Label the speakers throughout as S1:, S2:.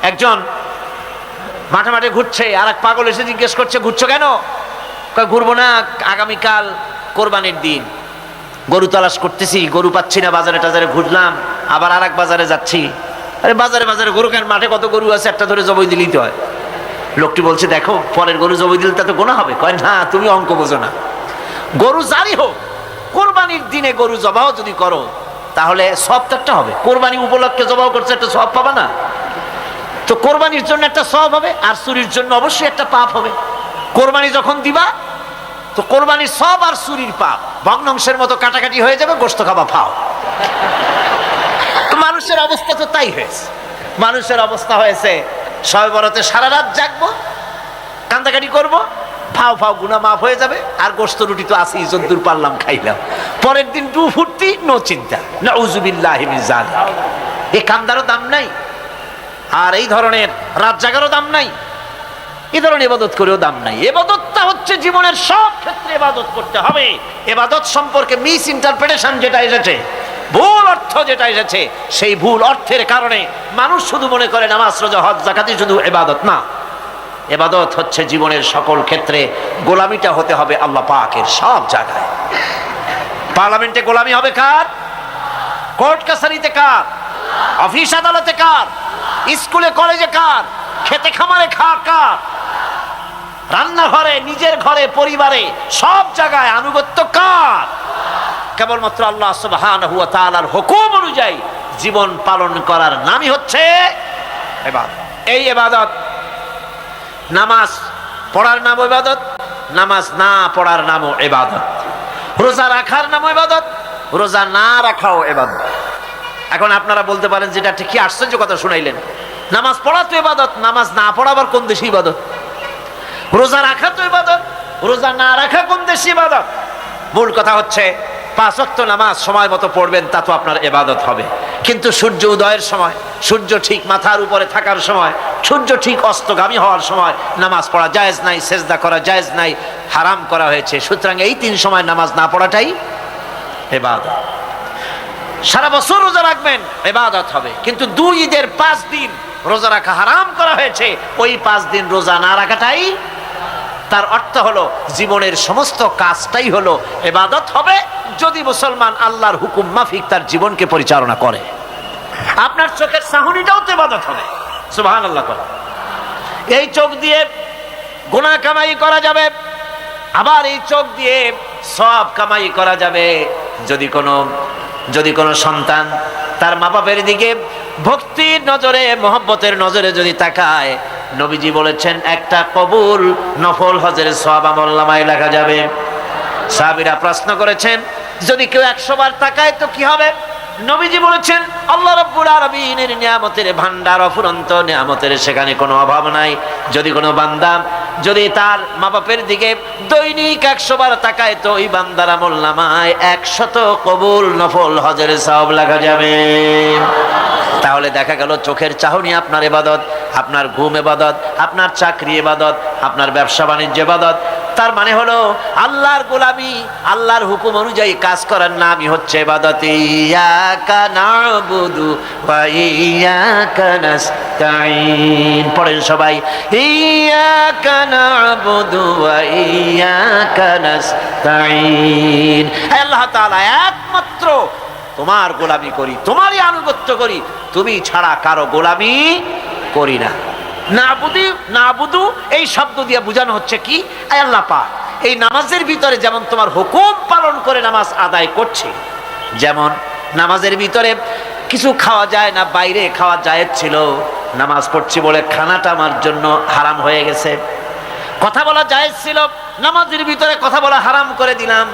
S1: একজন মাঠে মাঠে ঘুরছে, আর এক পাগল এসে জিজ্ঞেস করছে, ঘুরছো কেন? কয়, ঘুরবো না, আগামীকাল কোরবানির দিন, গরু তালাশ করতেছি, গরু পাচ্ছি না, বাজারে টাজারে ঘুরলাম, আবার আর এক বাজারে যাচ্ছি। আরে বাজারে বাজারে গরু কেন? মাঠে কত গরু আছে, একটা ধরে জবাই দিলেই তো হয়। লোকটি বলছে, দেখো পরের গরু জবাই দিলে তা তো গোনা হবে। কয়, না, তুমি অঙ্ক বোঝো না। গরু জারি হোক, কোরবানির দিনে গরু জবাও যদি করো তাহলে সওয়াব তো একটা হবে। কোরবানি উপলক্ষে জবাও করছে, একটা সওয়াব পাবা না? তো কোরবানির জন্য একটা সওয়াব হবে, আর চুরির জন্য অবশ্যই একটা পাপ হবে। কোরবানি যখন দিবা তো কোরবানির সওয়াব আর চুরির পাপ ভগ্নাংশের মতো কাটাকাটি হয়ে যাবে, গোশত খাবা ফাও। তো মানুষের অবস্থা তো তাই হয়েছে। মানুষের অবস্থা হয়েছে, শবে বরাতে সারা রাত জাগবো, কান্দাকাটি করবো, ফাও ফাও গুনাহ মাফ হয়ে যাবে, আর গোশত রুটি তো আসি, যদ্দূর পারলাম খাইলাম। পরের দিন টু ফুর্তি, নো চিন্তা। নাউযুবিল্লাহি মিন যালিক। এই কান্দারও দাম নাই, আর এই ধরনের রাত জাগারও দাম নাই, এই ধরনের ইবাদত করেও দাম নাই। ইবাদতটা হচ্ছে জীবনের সব ক্ষেত্রে ইবাদত করতে হবে। ইবাদত সম্পর্কে মিস ইন্টারপ্রিটেশন যেটা এসেছে, ভুল অর্থ যেটা এসেছে, সেই ভুল অর্থের কারণে মানুষ শুধু মনে করে নামাজ রোজা হজ যাকাতই শুধু ইবাদত না। ইবাদত হচ্ছে জীবনের সকল ক্ষেত্রে গোলামিটা হতে হবে আল্লাহ পাকের সব জায়গায়। পার্লামেন্টে গোলামি হবে কার? কোর্ট কাছারিতে কার? অফিস আদালতে কার? স্কুলে কলেজে কার? খেতে খামারে কার? রান্নাঘরে, নিজের ঘরে, পরিবারে, সব জায়গায় আনুগত্য কার? কেবলমাত্র আল্লাহ সুবহানাহু ওয়া তাআলার হুকুম অনুযায়ী জীবন পালন করার নামই হচ্ছে ইবাদত। এই ইবাদত, নামাজ পড়ার নাম ইবাদত, নামাজ না পড়ার নামও ইবাদত। রোজা রাখার নামও ইবাদত, রোজা না রাখাও ইবাদত। এখন আপনারা বলতে পারেন, যেটা ঠিক কি আশ্চর্য কথা শুনাইলেন, নামাজ পড়া তো ইবাদত, নামাজ না পড়া আবার কোন দেশে ইবাদত? রোজা রাখা তো ইবাদত, রোজা না রাখা কোন দেশে ইবাদত? মূল কথা হচ্ছে 5 ওয়াক্ত নামাজ সময় মতো পড়বেন, তা তো আপনার ইবাদত হবে। কিন্তু সূর্য উদয়ের সময়, সূর্য ঠিক মাথার উপরে থাকার সময়, সূর্য ঠিক অস্তগামী হওয়ার সময় নামাজ পড়া জায়েজ নাই, সেজদা করা জায়েজ নাই, হারাম করা হয়েছে। সুতরাং এই 3 সময় নামাজ না পড়াটাই ইবাদত। সারা বছর রোজা রাখবেন, ইবাদত হবে, কিন্তু 2 ঈদের 5 দিন রোজা রাখা হারাম করা হয়েছে, ওই 5 দিন রোজা না রাখাটাই, তার অর্থ হলো জীবনের সমস্ত কাজটাই হলো ইবাদত হবে, যদি মুসলমান আল্লাহর হুকুম মাফিক তার জীবনকে পরিচালনা করে। আপনার চোখের চাহনিটাও তো ইবাদত হবে। সুবহানাল্লাহ। এই চোখ দিয়ে গুনাহ কামাই করা যাবে, আবার এই চোখ দিয়ে সওয়াব কামাই করা যাবে। যদি কোনো সন্তান তার মা বাপের দিকে ভক্তির নজরে, মহব্বতের নজরে যদি তাকায়, নবীজি বলেছেন একটা কবুল নফল হজের সওয়াব আমলনামায় লেখা যাবে। সাহাবীরা প্রশ্ন করেছেন, যদি কেউ 100 বার তাকায় তো কি হবে? নবীজি বলেছেন, আল্লাহ রাব্বুল আলামিনের নিয়ামতের ভান্ডার অফুরন্ত নিয়ামতের, সেখানে কোনো অভাব নাই। যদি কোনো বান্দা যদি তার মা বাপের দিকে দৈনিক 100 বার তাকায় তো ওই বান্দার আমলনামায় 100 কবুল নফল হজের সওয়াব লেখা যাবে। তাহলে দেখা গেল চোখের চাহনি আপনার ইবাদত, আপনার ঘুম ইবাদত, আপনার চাকরি ইবাদত, আপনার ব্যবসা বাণিজ্য ইবাদত। তার মানে হলো আল্লাহর গোলামি, আল্লাহর হুকুম অনুযায়ী কাজ করার নামই হচ্ছে ইবাদত। ইয়াকা নাবুদু ওয়া ইয়াকা নাস্তাঈন। পড়েন সবাই, ইয়াকা নাবুদু ওয়া ইয়াকা নাস্তাঈন। আল্লাহ তাআলা একমাত্র তোমার গোলামি করি, তোমারই আনুগত্য করি, তুমি ছাড়া কারো গোলামি করি না। নাবুদু এই শব্দ দিয়ে বোঝানো হচ্ছে কি, আল্লাহ পাক এই নামাজের ভিতরে যেমন তোমার হুকুম পালন করে নামাজ আদায় করছে, যেমন নামাজের ভিতরে কিছু খাওয়া যায় না, বাইরে খাওয়া জায়েজ ছিল, নামাজ পড়ছি বলে খানাটা আমার জন্য হারাম হয়ে গেছে। কথা বলা জায়েজ ছিল, নামাজের ভিতরে কথা বলা হারাম করে দিলাম।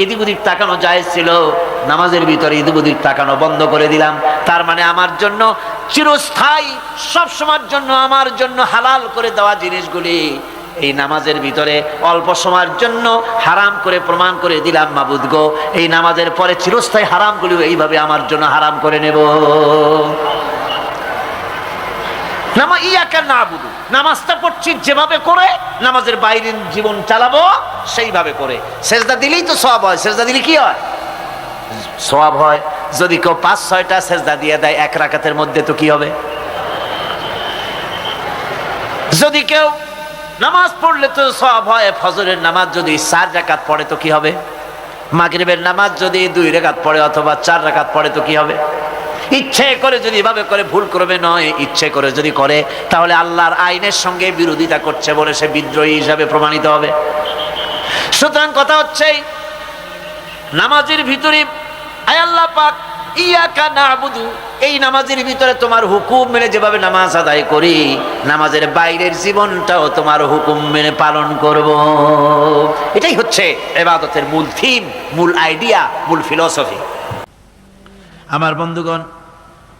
S1: এদিক ওদিক তাকানো জায়েজ ছিল, নামাজের ভিতরে এদিক ওদিক তাকানো বন্ধ করে দিলাম। তার মানে আমার জন্য চিরস্থায়ী, সব সময়ের জন্য আমার জন্য হালাল করে দেওয়া জিনিসগুলি এই নামাজের ভিতরে অল্প সময়ের জন্য হারাম করে প্রমাণ করে দিলাম। মাবুদ গো, এই নামাজের পরে চিরস্থায়ী হারামগুলি এইভাবে আমার জন্য হারাম করে নেব। ইয়াকা নাবুদু, নামাজটা পড়ছি যেভাবে করে, নামাজের বাইরের জীবন চালাবো সেইভাবে করে। সেজদা দিলেই তো সওয়াব হয়। সেজদা দিলে কি হয়? সওয়াব হয়। যদি কেউ 5-6টা সেজদা দিয়ে দেয় 1 রাকাতের মধ্যে তো কি হবে? যদি কেউ নামাজ পড়লে তো সওয়াব হয়, ফজরের নামাজ যদি 4 রাকাত পড়ে তো কি হবে, মাগরিবের নামাজ যদি 2 রাকাত পড়ে অথবা 4 রাকাত পড়ে তো কি হবে। ইচ্ছে করে যদি এভাবে করে, ভুল করবে নয়, ইচ্ছে করে যদি করে তাহলে আল্লাহর আইনের সঙ্গে বিরোধিতা করছে বলে সে বিদ্রোহী হিসাবে প্রমাণিত হবে। সুতরাং কথা হচ্ছে নামাজের ভিতরে আয় আল্লাহ পাক ইয়াকা নাবুদু, এই নামাজের ভিতরে তোমার হুকুম মেনে যেভাবে নামাজ আদায় করি, নামাজের বাইরের জীবনটাও তোমার হুকুম মেনে পালন করব। এটাই হচ্ছে ইবাদতের মূল থিম, মূল আইডিয়া, মূল ফিলসফি। আমার বন্ধুগণ,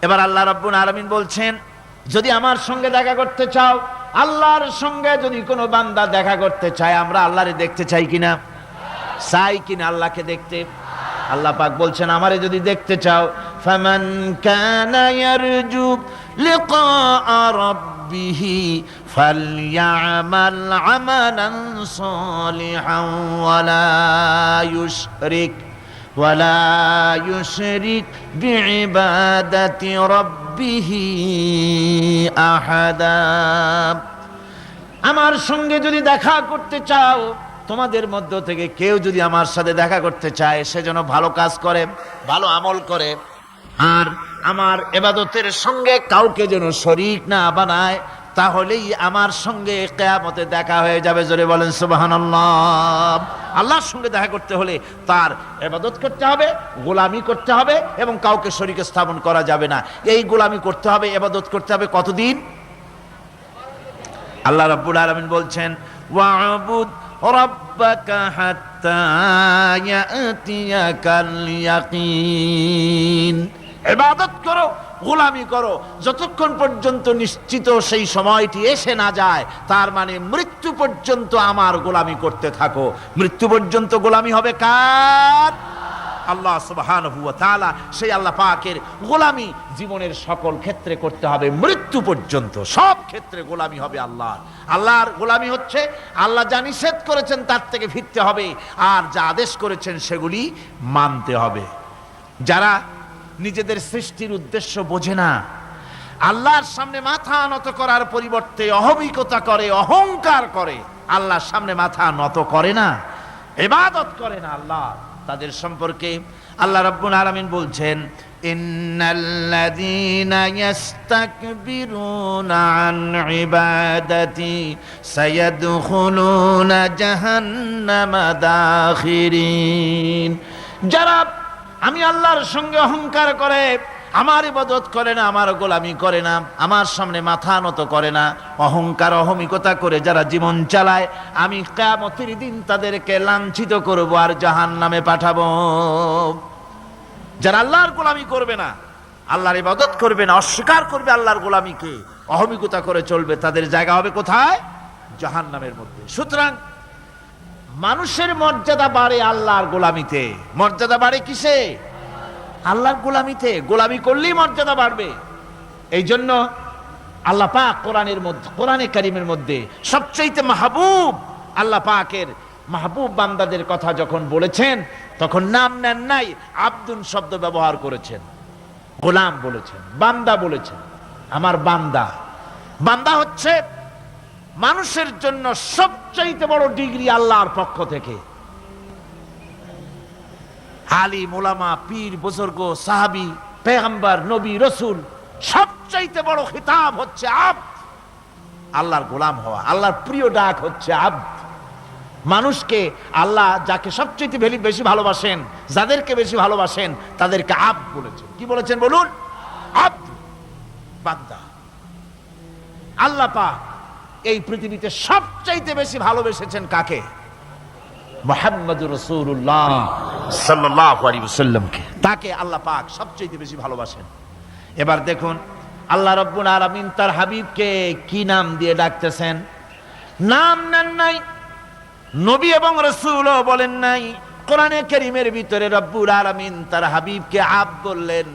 S1: এবার আল্লাহ রাব্বুল আলামিন বলছেন, যদি আমার সঙ্গে দেখা করতে চাও, আল্লাহর সঙ্গে যদি কোনো বান্দা দেখা করতে চায়, আমরা আল্লাহরে দেখতে চাই কিনা, চাই কিনা আল্লাহকে দেখতে? আল্লাহ পাক বলছেন, আমারে যদি দেখতে চাও, ফামান কানা ইয়ারজু লিকা রাব্বিহি ফালইআমাল আমালান সালিহান ওয়ালা ইউশরিক বিইবাদাতি রাব্বিহি আহাদা। আমার সঙ্গে যদি দেখা করতে চাও, তোমাদের মধ্য থেকে কেউ যদি আমার সাথে দেখা করতে চায়, সে যেন ভালো কাজ করে, ভালো আমল করে, আর আমার ইবাদতের সঙ্গে কাউকে যেন শরীক না বানায়, তাহলেই আমার সঙ্গে কিয়ামতে দেখা হয়ে যাবে। জোরে বলেন সুবহানাল্লাহ। আল্লাহর সঙ্গে দেখা করতে হলে তার ইবাদত করতে হবে, গোলামি করতে হবে, এবং কাউকে শরীক স্থাপন করা যাবে না। এই গোলামি করতে হবে, ইবাদত করতে হবে কতদিন? আল্লাহ রাব্বুল আলামিন বলছেন, ওয়া'বুদ রাব্বাকা হাত্তা ইয়াতিয়াকাল ইয়াকিন। ইবাদত করো, গোলামি করো, যতক্ষণ পর্যন্ত নিশ্চিত সেই সময়টি এসে না যায়, তার মানে মৃত্যু পর্যন্ত আমার গোলামি করতে থাকো। মৃত্যু পর্যন্ত গোলামি হবে কার? আল্লাহ সুবহানাহু ওয়া তাআলা। সেই আল্লাহ পাকের গোলামি জীবনের সকল ক্ষেত্রে করতে হবে, মৃত্যু পর্যন্ত সব ক্ষেত্রে গোলামি হবে আল্লাহর। আল্লাহর গোলামি হচ্ছে আল্লাহ যা নিষেধ করেছেন তার থেকে ফিরতে হবে, আর যা আদেশ করেছেন সেগুলি মানতে হবে। যারা নিজেদের সৃষ্টির উদ্দেশ্য বোঝে না, আল্লাহর সামনে মাথা নত করার পরিবর্তে অহমিকতা করে, অহংকার করে, আল্লাহর সামনে মাথা নত করে না, ইবাদত করে না আল্লাহ, তাদের সম্পর্কে আল্লাহ রাব্বুল আলামিন বলছেন, ইন্নাল্লাযীনা ইস্তাকবিরুনা আন ইবাদাতি সায়াদখুলুনা জাহান্নামা দাখিরিন। যারা আমি আল্লাহর সঙ্গে অহংকার করে, আমার ইবাদত করে না, আমার গোলামি করে না, আমার সামনে মাথা নত করে না, অহংকার অহমিকতা করে যারা জীবন চালায়, আমি কিয়ামতের দিন তাদেরকে লাঞ্ছিত করব আর জাহান্নামে পাঠাবো। যারা আল্লাহর গোলামি করবে না, আল্লাহর ইবাদত করবে না, অস্বীকার করবে আল্লাহর গোলামিকে, অহমিকতা করে চলবে, তাদের জায়গা হবে কোথায়? জাহান্নামের মধ্যে। সুতরাং মানুষের মর্যাদা বাড়ে আল্লাহর গোলামিতে। মর্যাদা বাড়ে কিসে? আল্লাহর গোলামিতে। গোলামি করলেই মর্যাদা বাড়বে। এই জন্য আল্লাহ পাক কোরআনের মধ্যে, কোরআনে কারীমের মধ্যে সবচেয়ে মাহবুব, আল্লাহ পাকের মাহবুব বান্দাদের কথা যখন বলেছেন, তখন নাম নেন নাই, আব্দুন শব্দ ব্যবহার করেছেন, গোলাম বলেছেন, বান্দা বলেছেন। আমার বান্দা। বান্দা হচ্ছে মানুষের জন্য সবচাইতে বড় ডিগ্রি আল্লাহর পক্ষ থেকে। আলিম, ওলামা, পীর, বুজুর্গ, সাহাবী, পেগম্বর, নবী, রসুল, সবচাইতে বড় খিতাব হচ্ছে আব্দ, আল্লাহর গোলাম হওয়া। আল্লাহর প্রিয় ডাক হচ্ছে আব্দ। মানুষকে আল্লাহ যাকে সবচাইতে বেশি ভালোবাসেন, যাদেরকে বেশি ভালোবাসেন, তাদেরকে আব্দ বলেছেন। কি বলেছেন বলুন? আব্দ, বান্দা। আল্লাহ পাক এই পৃথিবীতে সবচাইতে বেশি ভালোবেসেছেন কাকে? মুহাম্মদুর রাসূলুল্লাহ সাল্লাল্লাহু আলাইহি ওয়াসাল্লামকে। তাকে আল্লাহ পাক সবচাইতে বেশি ভালোবাসেন। এবার দেখুন আল্লাহ রাব্বুল আলামিন তার হাবিবকে কি নাম দিয়ে ডাকতেছেন? নাম নেন নাই, নবী এবং রাসূলও বলেন নাই। কোরআনে কারীমের ভিতরে রাব্বুল আলামিন তার হাবিবকে আব্দ বললেন।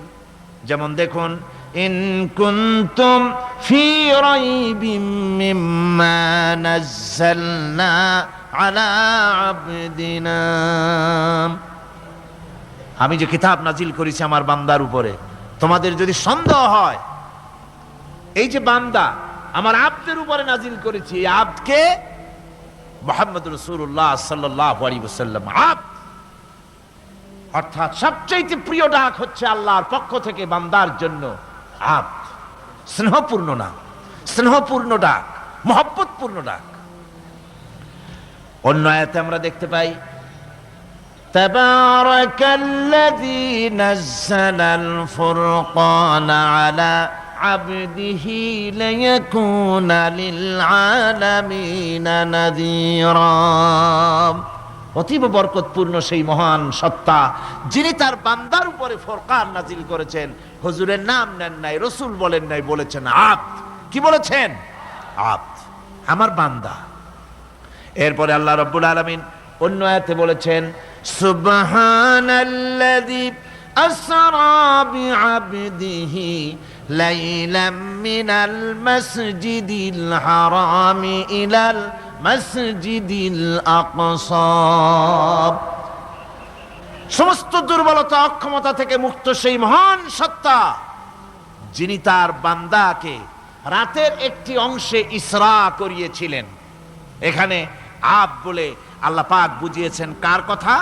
S1: যেমন দেখুন, ইন কুনতুম ফি রাইবিম মিম্মা নাযালনা আলা আবদিনা, আমি যে কিতাব নাজিল করেছি আমার বান্দার উপরে, তোমাদের যদি সন্দেহ হয়, এই যে বান্দা, আমার আব্দের উপরে নাজিল করেছি। এই আব্দকে মুহাম্মদ রাসূলুল্লাহ সাল্লাল্লাহু আলাইহি ওয়াসাল্লাম আব্দ, অর্থাৎ সবচেয়ে প্রিয় ডাক হচ্ছে আল্লাহর পক্ষ থেকে বান্দার জন্য আব্দ। স্নেহপূর্ণ নাম, স্নেহপূর্ণ ডাক, মহব্বতপূর্ণ ডাক। অন্য আয়াতে আমরা দেখতে পাই তাবারাকাল্লাযী নাযালাল ফুরকানা আলা আবদিহি লিয়াকুনা লিল আলামিনা নাযীরা। অতীব বরকতপূর্ণ সেই মহান সত্তা যিনি তার বান্দার উপরে ফুরকান নাজিল করেছেন। হুজুরের নাম নেন নাই, রাসূল বলেন নাই, বলেছেন আব্দ। কি বলেছেন? আব্দ, আমার বান্দা। এরপরে আল্লাহ রাব্বুল আলামিন অন্য আয়াতে বলেছেন সুবহানাল্লাযী আসরা বিআবদিহি লাইলাম মিনাল মাসজিদিল হারামি ইলাল মাসজিদিল আকসা। সমস্ত দুর্বলতা অক্ষমতা থেকে মুক্ত সেই মহান সত্তা যিনি তার বান্দাকে রাতের একটি অংশে ইসরা করিয়েছিলেন। এখানে আব বলে আল্লাহ পাক বুঝিয়েছেন কার কথা?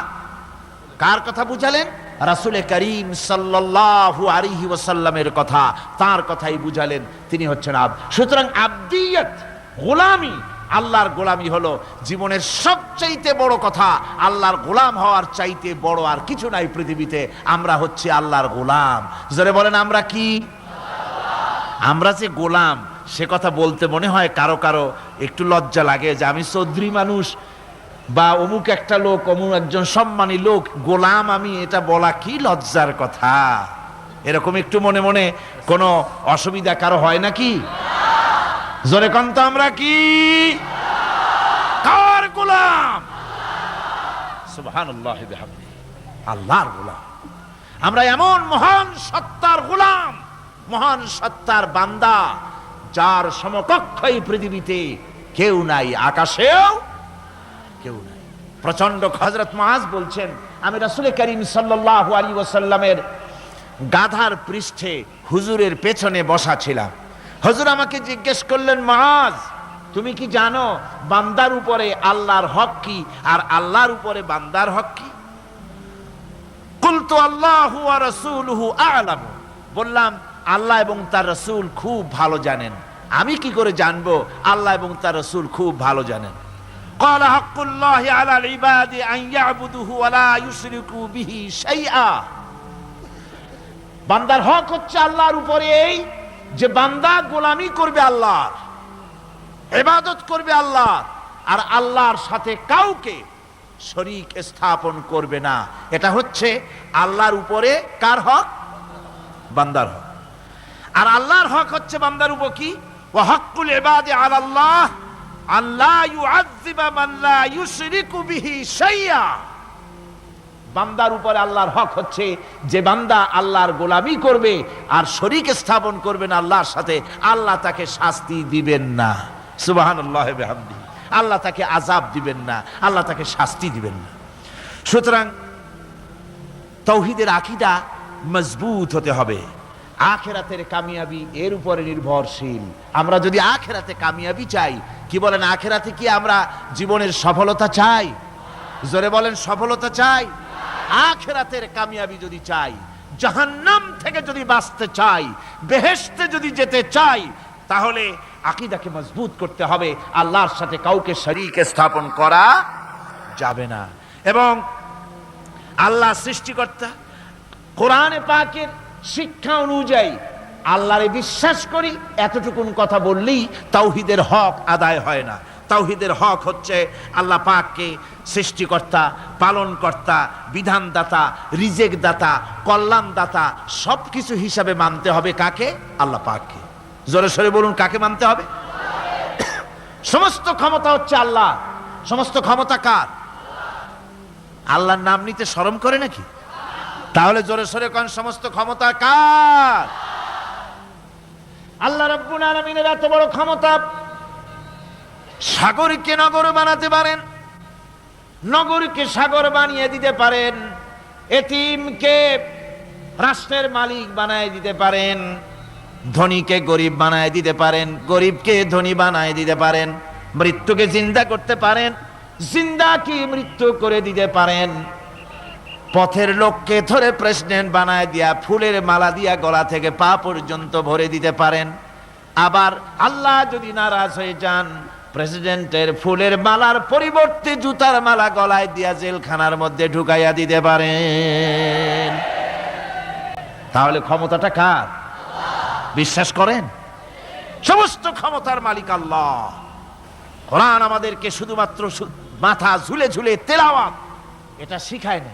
S1: কার কথা বুঝালেন? রাসূল করিম সাল্লাল্লাহু আলাইহি ওয়াসাল্লামের কথা, তার কথাই বুঝালেন। তিনি হচ্ছেন আব। সুতরাং আবদিয়ত, গোলামি, আল্লাহর গোলামি হলো জীবনের সবচাইতে বড় কথা। আল্লাহর গোলাম হওয়ার চাইতে বড় আর কিছু নাই পৃথিবীতে। আমরা হচ্ছে আল্লাহর গোলাম। জোরে বলেন আমরা কি? আমরা যে গোলাম সে কথা বলতে মনে হয় কারো কারো একটু লজ্জা লাগে যে আমি চৌধুরী মানুষ বা অমুক একটা লোক, অমুক একজন সম্মানী লোক, গোলাম আমি, এটা বলা কি লজ্জার কথা। এরকম একটু মনে মনে কোনো অসুবিধা কারো হয় নাকি? জোরে কোন তো আমরা কি? কার গোলাম? সুবহানাল্লাহি বিহামদিহি, আল্লাহর গোলাম। আমরা এমন মহান সত্তার গোলাম, মহান সত্তার বান্দা যার সমকক্ষ এই পৃথিবীতে কেউ নাই, আকাশেও কেউ নাই। প্রচন্ড হযরত মুআজ বলছেন আমি রাসূল করিম সাল্লাল্লাহু আলাইহি ওয়াসাল্লামের গাধার পৃষ্ঠে হুজুরের পেছনে বসা ছিলাম। হুজুর আমাকে জিজ্ঞেস করলেন, মুআজ তুমি কি জানো বান্দার উপরে আল্লাহর হক কি আর আল্লাহর উপরে বান্দার হক কি? কুলতু আল্লাহু ওয়া রাসূলুহু আ'লাম। বললাম আল্লাহ এবং তার রাসূল খুব ভালো জানেন। আমি কি করে জানবো? আল্লাহ এবং তার রাসূল খুব ভালো জানেন। ক্বালা হাক্কুল্লাহি আলাল ইবাদি আন ইয়াবুদুহু ওয়া লা ইউশরিকু বিহি শাইআ। বান্দার হক হচ্ছে আল্লাহর উপরে এই যে বান্দা গোলামি করবে আল্লাহর, ইবাদত করবে আল্লাহর, আর আল্লাহর সাথে কাউকে শরীক স্থাপন করবে না। এটা হচ্ছে আল্লাহর উপরে কার হক? বান্দার হক। আর আল্লাহর হক হচ্ছে বান্দার উপর কি? ওয়া হাক্কুল ইবাদি আলাল্লাহ আল্লা ইউআযযিবা মান লা ইউশরিকু বিহি শাইআ। বান্দার উপরে আল্লাহর হক হচ্ছে যে বান্দা আল্লাহর গোলামি করবে আর শরীক স্থাপন করবে না আল্লাহর সাথে, আল্লাহ তাকে শাস্তি দিবেন না। সুবহানাল্লাহি বিহামদিহি। আল্লাহ তাকে আযাব দিবেন না, আল্লাহ তাকে শাস্তি দিবেন না। সুতরাং তাওহীদের আকীদা মজবুত হতে হবে। আখিরাতের কামিয়াবি এর উপরে নির্ভরশীল। আমরা যদি আখিরাতে কামিয়াবি চাই, কি বলেন, আখিরাতে কি আমরা জীবনের সফলতা চাই? জোরে বলেন সফলতা চাই। আখিরাতের কামিয়াবি যদি চাই, জাহান্নাম থেকে যদি বাঁচতে চাই, বেহেশতে যদি যেতে চাই, তাহলে আকীদাকে মজবুত করতে হবে। আল্লাহর সাথে কাউকে শরীক স্থাপন করা যাবে না। এবং আল্লাহ সৃষ্টিকর্তা, কোরআনে পাকের শিক্ষা অনুযায়ী আল্লাহরে বিশ্বাস করি এতটুকুন কথা বললেই তাওহীদের হক আদায় হয় না। তাওহীদের হক হচ্ছে আল্লাহ পাককে সৃষ্টিকর্তা, পালনকর্তা, বিধানদাতা, রিজেক দাতা, কল্যাণদাতা সবকিছু হিসাবে মানতে হবে। কাকে? আল্লাহ পাককে। জোরে সরে বলুন, কাকে মানতে হবে? সমস্ত ক্ষমতা হচ্ছে আল্লাহ। সমস্ত ক্ষমতা কার? আল্লাহর নাম নিতে শরম করে নাকি? তাহলে জোরে সরে কোন সমস্ত ক্ষমতা কার? আল্লাহ রাব্বুল আলামিনের এত বড় ক্ষমতা, সাগরকে নগর বানাতে পারেন, নগরকে সাগর বানিয়ে দিতে পারেন, এতিমকে রাষ্ট্রের মালিক বানিয়ে দিতে পারেন, ধনীকে গরিব বানায় দিতে পারেন, গরিবকে ধনী বানায় দিতে পারেন, মৃত্যুকে জিন্দা করতে পারেন, জিন্দা কি মৃত্যু করে দিতে পারেন, পথের লোককে ধরে প্রেসিডেন্ট বানায় দিয়া ফুলের মালা দিয়া গলা থেকে পা পর্যন্ত ভরে দিতে পারেন। আবার আল্লাহ যদি নারাজ হয়ে যান, প্রেসিডেন্টের ফুলের মালার পরিবর্তে জুতার মালা গলায় দিয়া জেলখানার মধ্যে ঢুকাইয়া দিতে পারেন। তাহলে ক্ষমতাটা কার? বিশ্বাস করেন? সমস্ত ক্ষমতার মালিক আল্লাহ। কোরআন আমাদেরকে শুধুমাত্র মাথা ঝুলে ঝুলে তেলাওয়াত এটা শিখায় না।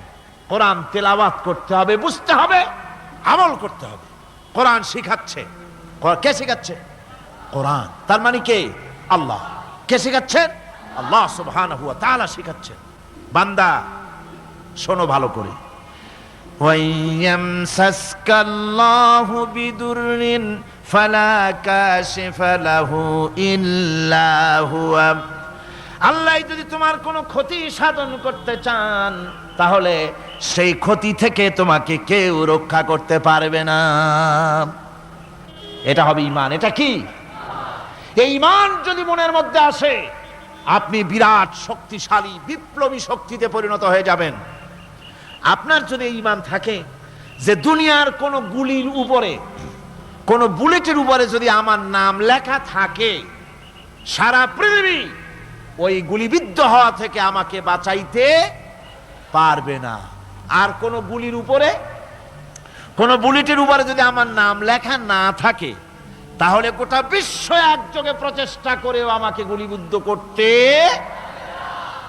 S1: কোরআন তেলাওয়াত করতে হবে, বুঝতে হবে, আমল করতে হবে। কোরআন শিখাচ্ছে। কে শিখাচ্ছে? কোরআন। তার মানে কে? আল্লাহ। কে শিখাচ্ছেন? আল্লাহ সুবহানাহু ওয়া তাআলা শিখাচ্ছেন। বান্দা শোনো ভালো করে, ওয়াইয়ামসাসকাল্লাহু বিদুররিন ফালা কাশিফা লাহু ইল্লা হুয়া। আল্লাহ যদি তোমার কোনো ক্ষতি সাধন করতে চান, তাহলে সেই ক্ষতি থেকে তোমাকে কেউ রক্ষা করতে পারবে না। এটা হবে ঈমান। এটা কি? এই ঈমান যদি মনের মধ্যে আসে, আপনি বিরাট শক্তিশালী বিপ্লবী শক্তিতে পরিণত হয়ে যাবেন। আপনার যদি এই ঈমান থাকে যে দুনিয়ার কোন গুলির উপরে, কোন বুলেটের উপরে যদি আমার নাম লেখা থাকে, সারা পৃথিবী ওই গুলিবিদ্ধ হওয়া থেকে আমাকে বাঁচাইতে পারবে না। আর কোন গুলির উপরে, কোন বুলেটের উপরে যদি আমার নাম লেখা না থাকে, তাহলে গোটা বিশ্ব একযোগে প্রচেষ্টা করেও আমাকে গুলিবিদ্ধ করতে,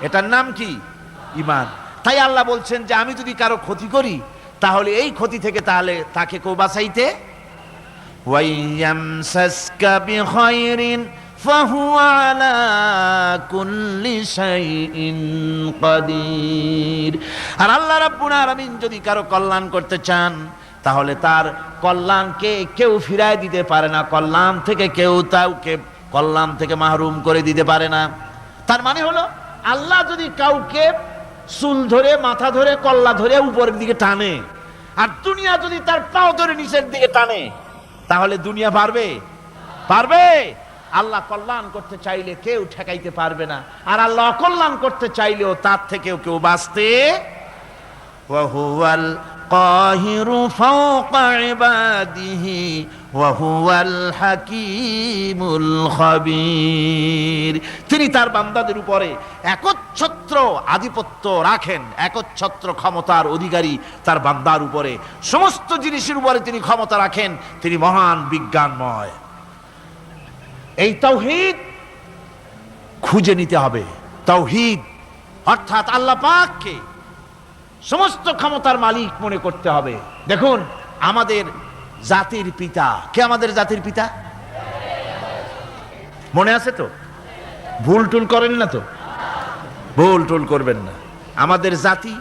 S1: এটার নাম কি? ঈমান। তাই আল্লাহ বলছেন যে আমি যদি কারো ক্ষতি করি, তাহলে এই ক্ষতি থেকে তাহলে তাকে কেউ বাঁচাইতে। ওয়াইয়ামসাসকা বিখাইরিন ফাহুয়া আলা কুল্লি শাইইন কাদির। আর আল্লাহ রাব্বুল আলামিন যদি কারো কল্যাণ করতে চান, তাহলে তার কল্যাণকে কেউ ফিরায় দিতে পারে না, কল্যাণ থেকে কেউ তাকে কল্যাণ থেকে মাহরুম করে দিতে পারে না। তার মানে হলো, আল্লাহ যদি কাউকে চুল ধরে, মাথা ধরে, কল্লা ধরে উপরের দিকে টানে, আর দুনিয়া যদি তার পাও ধরে নিচের দিকে টানে, তাহলে দুনিয়া পারবে? পারবে? আল্লাহ কল্যাণ করতে চাইলে কেউ ঠেকাইতে পারবে না, আর আল্লাহ অকল্যাণ করতে চাইলেও তার থেকেও কেউ বাঁচতে। ওয়া হুয়াল কাহিরু ফাওকা ইবাদিহি ওয়া হুয়াল হাকীমুল খাবীর। তিনি তার বান্দাদের উপরে একচ্ছত্র আধিপত্য রাখেন, একচ্ছত্র ক্ষমতার অধিকারী তার বান্দার উপরে, সমস্ত জিনিসের উপরে তিনি ক্ষমতা রাখেন। তিনি মহান বিজ্ঞানময়। এই তাওহীদ খুঁজে নিতে হবে। তাওহীদ অর্থাৎ আল্লাহ পাককে সমস্ত ক্ষমতার মালিক মনে করতে হবে। দেখুন, আমাদের জাতির পিতা কে? আমাদের জাতির পিতা মনে আছে তো? ভুল টুল করেন না তো? ভুল টুল করবেন না। আমাদের জাতি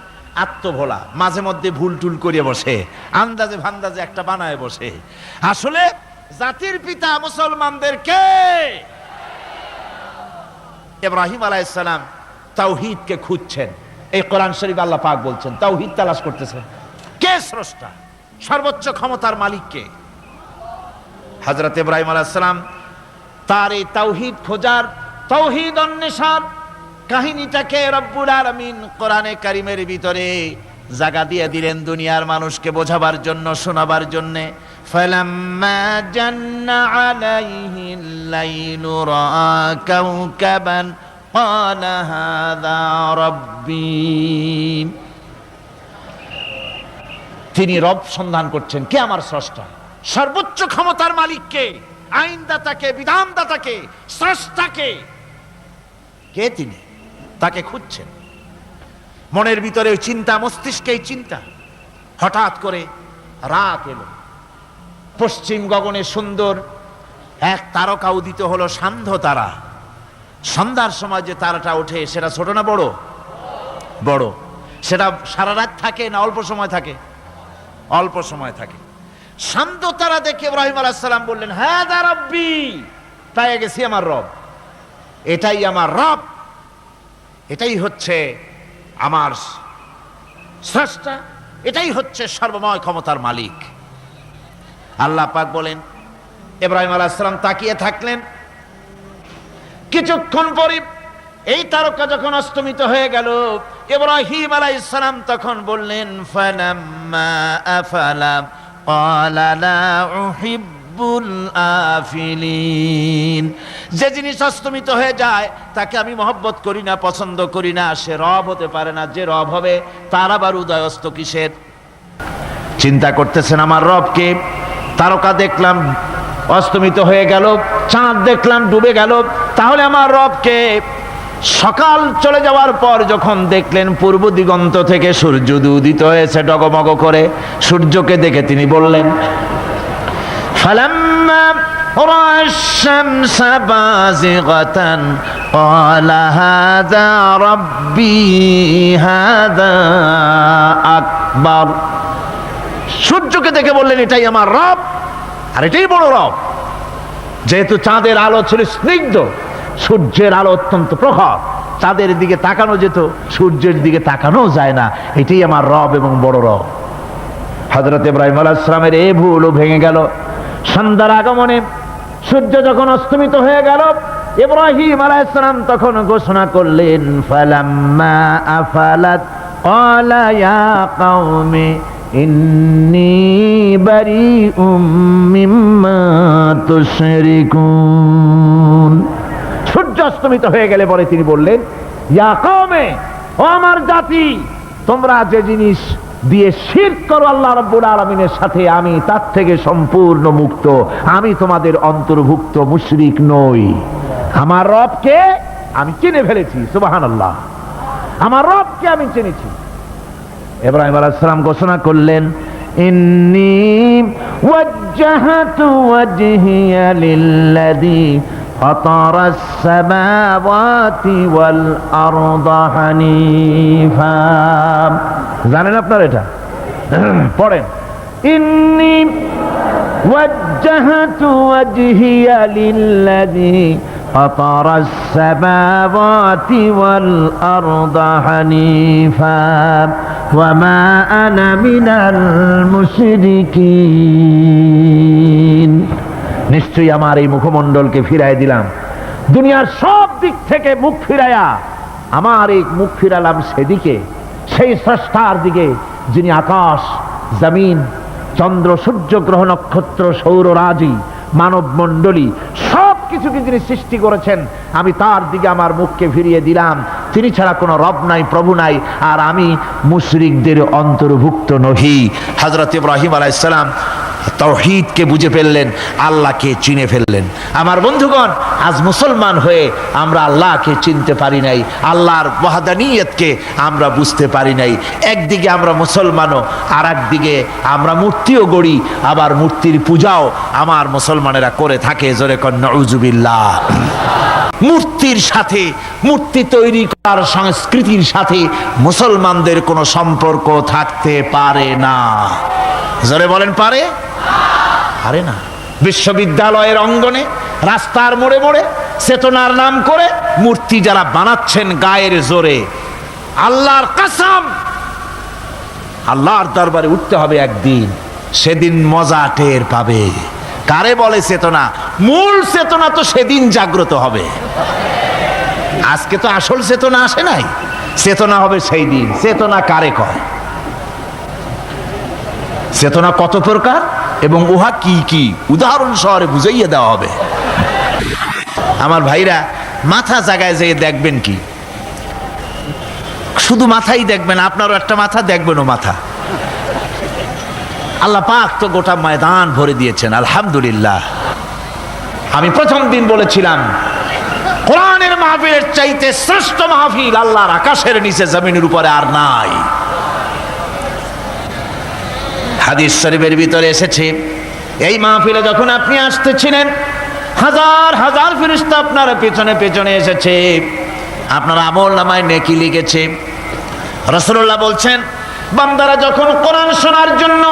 S1: আত্মভোলা, মাঝে মধ্যে ভুল টুল করে বসে, আন্দাজে ভান্দাজে একটা বানায় বসে। আসলে জাতির পিতা মুসলমানদের কে? ইব্রাহিম আলাইহিস সালাম তাওহীদকে খুঁজছেন। এই কোরআন শরীফ আল্লাহ পাক বলছেন তাওহীদ তালাশ করতেছেন। কে স্রষ্টা? সর্বোচ্চ ক্ষমতার মালিক কে? হযরত ইব্রাহিম আলাইহিস সালাম তার এই তাওহীদ খোঁজার, তাওহীদ অন্বেষণ কাহিনীটাকে রব্বুল আলামিন কোরআনে কারীমের ভিতরে জায়গা দিয়ে দিলেন দুনিয়ার মানুষকে বোঝাবার জন্য, শোনাবার জন্য। ফালাম্মা জান্না আলাইহিল লাইলু রাআ কাওকাবান ক্বালা হাযা রাব্বী। তিনি রব সন্ধান করছেন, কে আমার স্রষ্টা? সর্বোচ্চ ক্ষমতার মালিককে, আইনদাতাকে, বিধানদাতাকে, স্রষ্টাকে, কে তিনি? তাকে খুঁজছেন। মনের ভিতরে চিন্তা, মস্তিষ্কে চিন্তা। হঠাৎ করে রাত এলো, পশ্চিম গগনে সুন্দর এক তারকা উদিত হলো, সান্ধ্য তারা। সন্ধ্যার সময় যে তারাটা ওঠে, সেটা ছোট না বড়? বড়। সেটা সারা রাত থাকে না অল্প সময় থাকে? অল্প সময় থাকে। সান্ধ্য তারা দেখে ইব্রাহিম আলাইহিস সালাম বললেন, হাযা রাব্বী, পেয়ে গেছি আমার রব, এটাই আমার রব, এটাই হচ্ছে আমার স্রষ্টা, এটাই হচ্ছে সর্বময় ক্ষমতার মালিক। আল্লাহ পাক বলেন, ইব্রাহিম আলাইহিস সালাম তাকিয়ে থাকলেন। কিছুক্ষণ পরে এই তারকা যখন অস্তমিত হয়ে গেল, ইব্রাহিম আলাইহিস সালাম তখন বললেন, ফালাম্মা আফালা ক্বালা লা উহিব্বুল আফিলিন। যে জিনিস অস্তমিত হয়ে যায় তাকে আমি মহব্বত করি না, পছন্দ করি না, সে রব হতে পারে না। যে রব হবে তার আবার উদয়স্ত কিসের? চিন্তা করতেছেন আমার রবকে। তারকা দেখলাম অস্তমিত হয়ে গেল, চাঁদ দেখলাম ডুবে গেল, তাহলে আমার রবকে? সকাল চলে যাওয়ার পর যখন দেখলেন পূর্ব দিগন্ত থেকে সূর্য উদিত হয়েছে ডগমগ করে, সূর্যকে দেখে তিনি বললেন, ফালাম্মা রা'a আশ-শামসা বাযিগাতান ক্বালা হাযা রাব্বী হাযা আকবার। সূর্যকে দেখে বললেন, এটাই আমার রব, আর এটাই বড় রব। যেহেতু চাঁদের আলো ছিল স্নিগ্ধ, সূর্যের আলো অত্যন্ত প্রখর, চাঁদের দিকে তাকানো যেত, সূর্যের দিকে তাকানো যায় না। এটাই আমার রব এবং বড় রব। হযরত ইব্রাহিম আলাইহিস সালামের এই ভুলও ভেঙে গেল। সন্ধ্যার আগমনে সূর্য যখন অস্তমিত হয়ে গেল, ইব্রাহিম আলাইহিস সালাম তখন ঘোষণা করলেন, ফালাম্মা আফালাত ক্বালা ইয়া কওমি ইন্নী বারিউম মিম্মা তুশরিকুন। সূর্য অস্তমিত হয়ে গেলে পরে তিনি বললেন, ইয়া কওমে, ও আমার জাতি, তোমরা যে জিনিস দিয়ে শিরক করো আল্লাহ রাব্বুল আলামিনের সাথে, আমি তার থেকে সম্পূর্ণ মুক্ত। আমি তোমাদের অন্তর্ভুক্ত, মুশরিক নই। আমার রবকে আমি চিনে ফেলেছি। সুবহানাল্লাহ, আমার রবকে আমি চিনেছি। ইব্রাহিম আলাইহিস সালাম ঘোষণা করলেন, ইন্নী ওয়াজ্জাহতু ওয়াজহিয়া লিল্লাযী ফাতারাস সামাওয়াতি ওয়াল আরদা হানিফা। জানেন আপনারা এটা? পড়েন, ইন্নী ওয়াজ্জাহতু ওয়াজহিয়া লিল্লাযী ফাতারাস সামাওয়াতি ওয়াল আরদা হানিফা ওয়া মা আনা মিনাল মুশরিকিন। নিশ্চয়ই আমার এই মুখমণ্ডলকে ফিরাই দিলাম, দুনিয়ার সব দিক থেকে মুখ ফিরাইয়া আমার এই মুখ ফিরালাম সেদিকে, সেই স্রষ্টার দিকে যিনি আকাশ, জমিন, চন্দ্র, সূর্য, গ্রহ, নক্ষত্র, সৌররাজি, মানব মণ্ডলী সব কিছুকে যিনি সৃষ্টি করেছেন, আমি তার দিকে আমার মুখকে ফিরিয়ে দিলাম। তিনি ছাড়া কোনো রব নাই, প্রভু নাই, আর আমি মুশরিকদের অন্তর্ভুক্ত নহি। হযরত ইব্রাহিম আলাইহিস সালাম তাওহীদকে বুঝে ফেললেন, আল্লাহকে চিনে ফেললেন। আমার বন্ধুগণ, আজ মুসলমান হয়ে আমরা আল্লাহকে চিনতে পারি নাই, আল্লাহর ওয়াহদানিয়তকে আমরা বুঝতে পারি নাই। একদিকে আমরা মুসলমানও, আর একদিকে আমরা মূর্তিও গড়ি, আবার মূর্তির পূজাও আমার মুসলমানেরা করে থাকে। জোরে কন নাউযুবিল্লাহ। মূর্তির সাথে, মূর্তি তৈরি করার সংস্কৃতির সাথে মুসলমানদের কোনো সম্পর্ক থাকতে পারে না। জোরে বলেন, পারে? পারে না। বিশ্ববিদ্যালয়ের অঙ্গনে, রাস্তার মোড়ে মোড়ে চেতনার নাম করে মূর্তি যারা বানাচ্ছেন গায়ের জোরে, আল্লাহর কসম, আল্লাহর দরবারে উঠতে হবে একদিন, সেদিন মজা টের পাবে। কারে বলে চেতনা? মূল চেতনা তো সেদিন জাগ্রত হবে। আজকে তো আসল চেতনা আসে নাই, চেতনা হবে সেই দিন। চেতনা কারে কয়? চেতনা কত প্রকার এবং উহা কি কি উদাহরণ সহরে বুঝাইয়ে দেওয়া হবে। আমার ভাইরা, মাথা জায়গায় যেয়ে দেখবেন কি? শুধু মাথাই দেখবেন, আপনারও একটা মাথা, দেখবেনও মাথা। আল্লাহ পাক তো গোটা ময়দান ভরে দিয়েছেন, আলহামদুলিল্লাহ। আমি প্রথম দিন বলেছিলাম, কোরআনের মাহফিলের চাইতে শ্রেষ্ঠ মাহফিল আল্লাহর আকাশের নিচে জমিনের উপরে আর নাই। হাদিস শরীফের ভিতরে এসেছে, এই মাহফিলে যখন আপনি আসতেছিলেন, হাজার হাজার ফেরেশতা আপনার পেছনে পেছনে এসেছে, আপনার আমল নামায় নেকি লিখেছে। রাসূলুল্লাহ বলছেন, বান্দারা যখন কোরআন শোনার জন্য,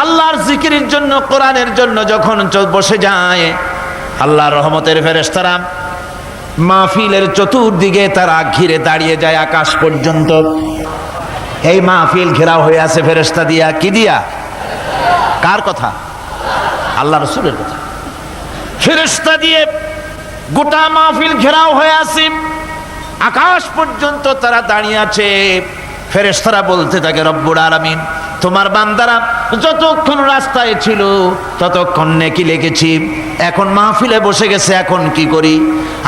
S1: আল্লাহর জিকিরের জন্য, কোরআনের জন্য যখন বসে যায়, আল্লাহর রহমতের ফেরেশতারা মাহফিলের চতুর্দিকে তারা ঘিরে দাঁড়িয়ে যায় আকাশ পর্যন্ত। এই মাহফিল ঘেরাও হয়ে আছে ফেরেশতা দিয়া। কি দিয়া? কার কথা? আল্লাহ রাসূলের কথা। ফেরেশতা দিয়ে গোটা মাহফিল ঘেরাও হয়ে আছে, আকাশ পর্যন্ত তারা দাঁড়িয়ে আছে। ফেরেশতারা বলতে থাকে, রব্বুল আলামিন, তোমার বান্দারা যতক্ষণ রাস্তায় ছিল ততক্ষণ নেকি লেগেছি, এখন মাহফিলে বসে গেছে, এখন কি করি?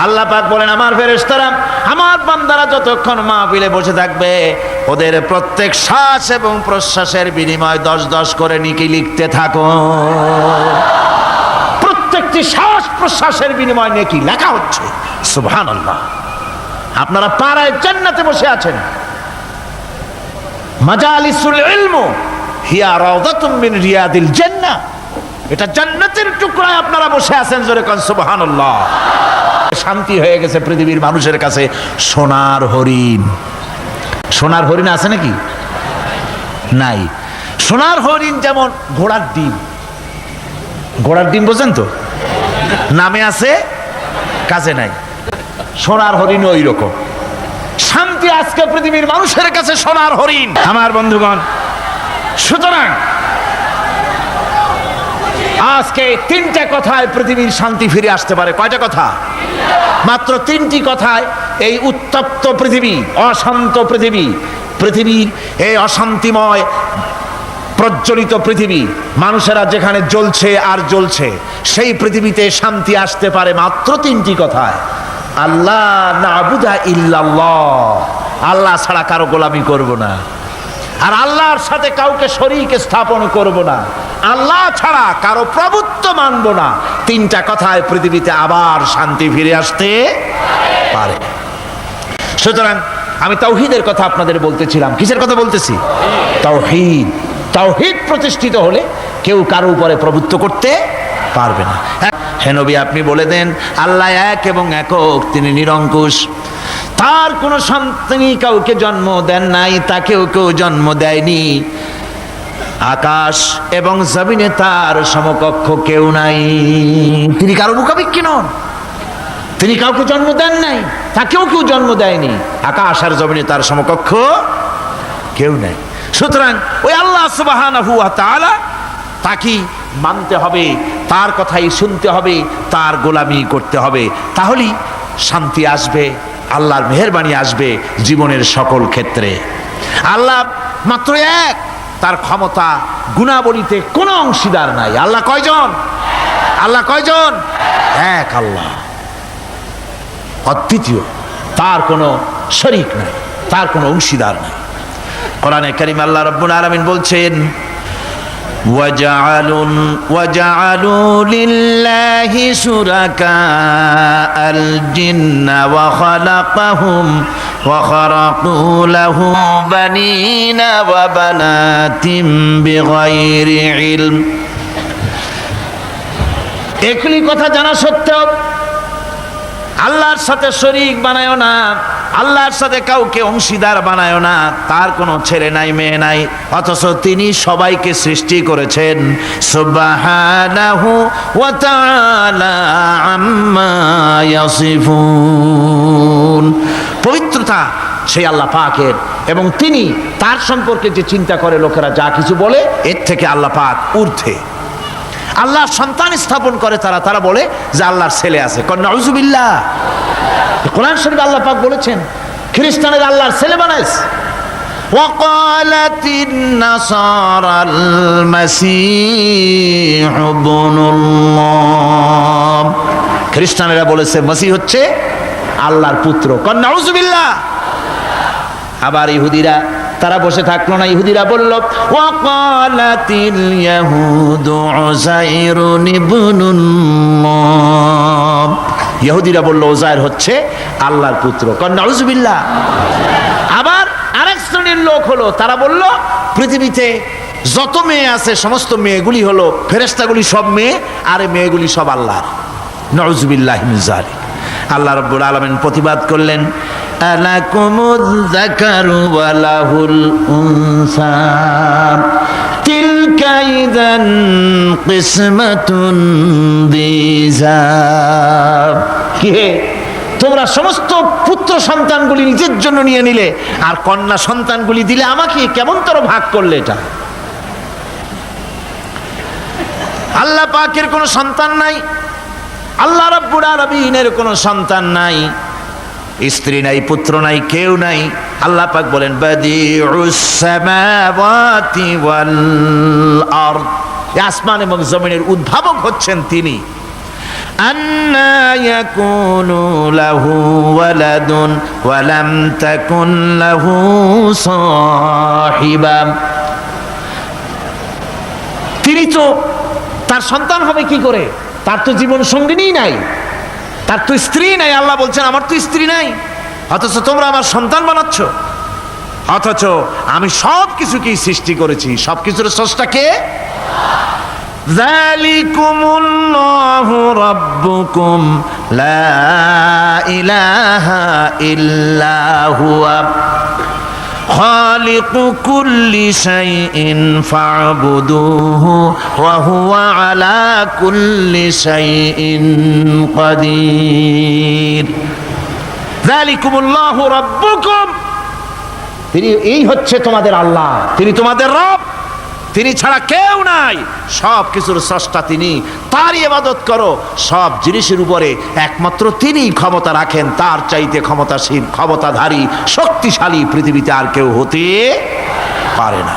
S1: আল্লাহ পাক বলেন, আমার ফেরেশতারা, আমার বান্দারা যতক্ষণ মাহফিলে বসে থাকবে ওদের প্রত্যেক শ্বাস এবং প্রশ্বাসের বিনিময় 10-10 করে নেকি লিখতে থাকো। প্রত্যেকটি শ্বাস প্রশ্বাসের বিনিময় নেকি লেখা হচ্ছে। সুবহানাল্লাহ। আপনারা পাড়ায় জান্নাতে বসে আছেন, মাজালিসুল ইলম হিয়া রাউদাতুম মিন রিয়াদিল জান্নাহ, এটা জান্নাতের টুকরায় আপনারা বসে আছেন। জোরে কোন সুবহানাল্লাহ। শান্তি হয়ে গেছে পৃথিবীর মানুষের কাছে। সোনার হরিণ, সোনার হরিণ আছে নাকি? নাই। সোনার হরিণ যেমন ঘোড়ার ডিম, ঘোড়ার ডিম বোঝেন তো, নামে আছে কাজে নাই। সোনার হরিণ ওই রকম শান্তি আজকে পৃথিবীর মানুষের কাছে সোনার হরিণ। আমার বন্ধুগণ, সুতরাং আজকে 3টা কথায় পৃথিবীর শান্তি ফিরে আসতে পারে। কয়টা কথা? মাত্র 3টি কথায় এই উত্তপ্ত পৃথিবী, অশান্ত পৃথিবী, পৃথিবীর এই অশান্তিময় প্রজ্বলিত পৃথিবী, মানুষেরা যেখানে জ্বলছে আর জ্বলছে, সেই পৃথিবীতে শান্তি আসতে পারে মাত্র 3টি কথায়। আল্লাহ নাবুদা ইল্লাল্লাহ, আল্লাহ ছাড়া কারো গোলামি করব না, আর আল্লাহর সাথে কাউকে শরীক স্থাপন করব না, আল্লাহ ছাড়া কারো প্রভুত্ব মানব না। 3টা কথায় পৃথিবীতে আবার শান্তি ফিরে আসতে পারে। সুতরাং আমি তাওহীদের কথা আপনাদের বলতেছিলাম। কিসের কথা বলতেছি? তাওহীদ। তাওহীদ প্রতিষ্ঠিত হলে কেউ কারো উপরে প্রভুত্ব করতে পারবে না। হে নবী, আপনি বলে দেন আল্লাহ এক এবং একক, তিনি নিরঙ্কুশ, তার কোনো সন্তানই কাউকে জন্ম দেন নাই, তাকেও কেউ জন্ম দেয়নি। আকাশ এবং জমিনে তার সমকক্ষ কেউ নাই। তিনি কারো মুখাপেক্ষী নন, তিনি কাউকে জন্ম দেন নাই, তাকেও কেউ জন্ম দেয়নি। আকাশ আর জমিনে তার সমকক্ষ কেউ নাই। সুতরাং ওই আল্লাহ সুবহানাহু ওয়া তাআলা, তাকে মানতে হবে, তার কথাই শুনতে হবে, তার গোলামি করতে হবে। তাহলেই শান্তি আসবে, আল্লাহর মেহেরবানি আসবে জীবনের সকল ক্ষেত্রে। আল্লাহ মাত্র এক, তার ক্ষমতা গুণাবলীতে কোনো অংশীদার নাই। আল্লাহ কয়জন? আল্লাহ কয়জন? এক আল্লাহ, অদ্বিতীয়, তার কোনো শরীক নাই, তার কোনো অংশীদার নাই। কোরআনে কারীম আল্লাহ রাব্বুল আলামিন বলছেন, وَجَعَلُوا لِلَّهِ شُرَكَاءَ الْجِنَّ وَخَلَقَهُمْ وَخَرَقُوا لَهُ بَنِينَ وَبَنَاتٍ بِغَيْرِ عِلْمٍ। একই কথা জানা সত্ত্বেও আল্লাহর সাথে শরীক বানায়ো না, আল্লাহর সাথে কাউকে অংশীদার বানায়ো না। তার কোনো ছেলে নাই, মেয়ে নাই, অথচ তিনি সবাইকে সৃষ্টি করেছেন। সুবহানাহু ওয়া তাআলা আম্মা ইয়াসিফুন। পবিত্রতা সেই আল্লাহ পাকের, এবং তিনি তার সম্পর্কে যে চিন্তা করে লোকেরা যা কিছু বলে, এর থেকে আল্লাহ পাক ঊর্ধ্বে। আল্লাহ সন্তান স্থাপন করে তারা বলে যে আল্লাহর ছেলে আছে। নাউযুবিল্লাহ। কোরআন শরীফে আল্লাহ পাক বলেছেন খ্রিস্টানের আল্লাহর ছেলে বানাইছে। ওয়াকালাতিন নাসারাল মাসীহ ইবনুল্লাহ। খ্রিস্টানেরা বলেছে মসিহ হচ্ছে আল্লাহর পুত্র। নাউযুবিল্লাহ। আবার ইহুদিরা, তারা বসে থাকলো না, ইহুদিরা বলল ওয়াকালাতিল ইয়াহুদু উযাইরুন ইবনুল্লাহ। ইহুদিরা বলল উযাইর হচ্ছে আল্লাহর পুত্র। নাউযুবিল্লাহ। আবার আরেক শ্রেণীর লোক হলো, তারা বলল পৃথিবীতে যত মেয়ে আছে সমস্ত মেয়েগুলি হলো ফেরেশতাগুলি, সব মেয়ে, আর এই মেয়েগুলি সব আল্লাহর। নাউযুবিল্লাহি মিন যালিক। আল্লাহ রাব্বুল আলামিন প্রতিবাদ করলেন, আলাকুমুয যাকারু ওয়া লাহুল উনসা তিলকা ইযান কিসমাতুন দিযা। কি হে, তোমরা সমস্ত পুত্র সন্তানগুলি নিজের জন্য নিয়ে নিলে, আর কন্যা সন্তানগুলি দিলে আমাকে, কেমন তোর ভাগ করলে এটা? আল্লাহ পাকের কোনো সন্তান নাই, আল্লাহ রাব্বুল আলামিনের কোনো সন্তান নাই, স্ত্রী নাই, পুত্র নাই, কেউ নাই। আল্লাহ পাক বলেন বাদিউস সামাওয়াতি ওয়াল আরদ, আসমান এবং জমিনের উদ্ভাবক হচ্ছেন তিনি। আন্না ইয়াকুনু লাহু ওয়ালাদুন ওয়া লাম তাকুন লাহু সাহিবা, তিনি তো, তার সন্তান হবে কি করে? তার তো জীবন সঙ্গিনী নাই, তার তো স্ত্রী নাই। আল্লাহ বলছেন আমার তো স্ত্রী নাই, অথচ তোমরা আমার সন্তান বানাচ্ছ। অথচ আমি সব কিছুকেই সৃষ্টি করেছি। সব কিছুর স্রষ্টা কে? যালিকুমুল্লাহু রাব্বুকুম লা ইলাহা ইল্লা হুয়া খালিকু কুল্লি শাইইন ফা'বুদুহু ওয়া হুয়া আলা কুল্লি শাইইন কাদির। যালিকুমুল্লাহু রাব্বুকুম, তিনি, এই হচ্ছে তোমাদের আল্লাহ, তিনি তোমাদের রব, তিনি ছাড়া কেউ নাই। সব কিছুর স্রষ্টা তিনি, তারই ইবাদত করো। সব জিনিসের উপরে একমাত্র তিনি ক্ষমতা রাখেন, তার চাইতে ক্ষমতাশীল, ক্ষমতাধারী, শক্তিশালী পৃথিবীতে আর কেউ হতে পারে না।